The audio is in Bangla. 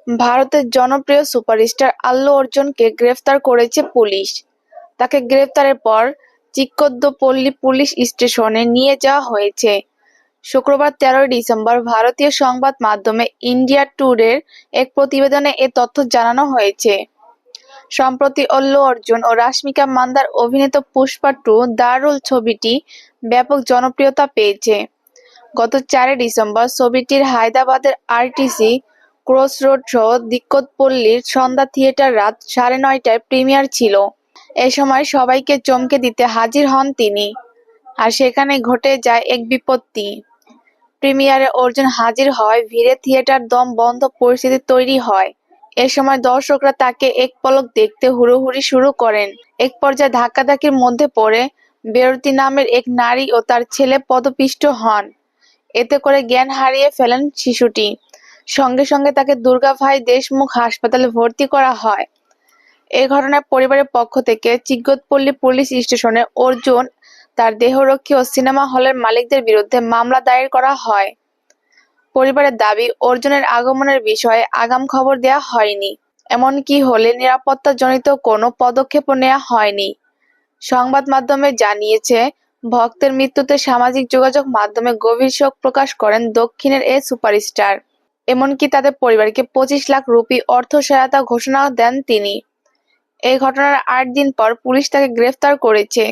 ভারতের জনপ্রিয় সুপারস্টার আল্লু অর্জুনকে গ্রেফতার করেছে পুলিশ। তাকে গ্রেফতারের পর চিক্কোদ্দপল্লী পুলিশ স্টেশনে নিয়ে যাওয়া হয়েছে। শুক্রবার ১৩ ডিসেম্বর ভারতীয় সংবাদ মাধ্যম ইন্ডিয়া টুডের এক প্রতিবেদনে এ তথ্য জানানো হয়েছে। সম্প্রতি আল্লু অর্জুন ও রাশমিকা মান্দার অভিনীত পুষ্পা 2 দ্য রুল ছবিটি ব্যাপক জনপ্রিয়তা পেয়েছে। গত ৪ ডিসেম্বর ছবিটির হায়দ্রাবাদের আরটিসি ক্রসরোড সহ দিক্কতপল্লীর সন্ধ্যা থিয়েটার রাত ৯:৩০টায় প্রিমিয়ার ছিল। এ সময় সবাইকে চমকে দিতে হাজির হন তিনি, আর সেখানে ঘটে যায় এক বিপত্তি। প্রিমিয়ারে অর্জুন হাজির হওয়ায় ভিড়ে থিয়েটার দম বন্ধ পরিস্থিতি তৈরি হয়। এ সময় দর্শকরা তাকে এক পলক দেখতে হুড়োহুড়ি শুরু করেন। এক পর্যায়ে ধাক্কাধাক্কির মধ্যে পড়ে বেরতি নামের এক নারী ও তার ছেলে পদপিষ্ট হন। এতে করে জ্ঞান হারিয়ে ফেলেন শিশুটি। সঙ্গে সঙ্গে তাকে দুর্গাভাই দেশমুখ হাসপাতালে ভর্তি করা হয়। এ ঘটনায় পরিবারের পক্ষ থেকে চিক্কোদ্দপল্লী পুলিশ স্টেশনে অর্জুন, তার দেহরক্ষী ও সিনেমা হলের মালিকদের বিরুদ্ধে মামলা দায়ের করা হয়। পরিবারের দাবি, অর্জুনের আগমনের বিষয়ে আগাম খবর দেওয়া হয়নি, এমনকি হলে নিরাপত্তাজনিত কোনো পদক্ষেপও নেওয়া হয়নি। সংবাদ মাধ্যমে জানিয়েছে, ভক্তের মৃত্যুতে সামাজিক যোগাযোগ মাধ্যমে গভীর শোক প্রকাশ করেন দক্ষিণের এ সুপারস্টার। এমনকি তাদের পরিবারকে ২৫ লাখ রুপি অর্থ সহায়তা ঘোষণা দেন তিনি। এই ঘটনার ৮ দিন পর পুলিশ তাকে গ্রেফতার করেছে।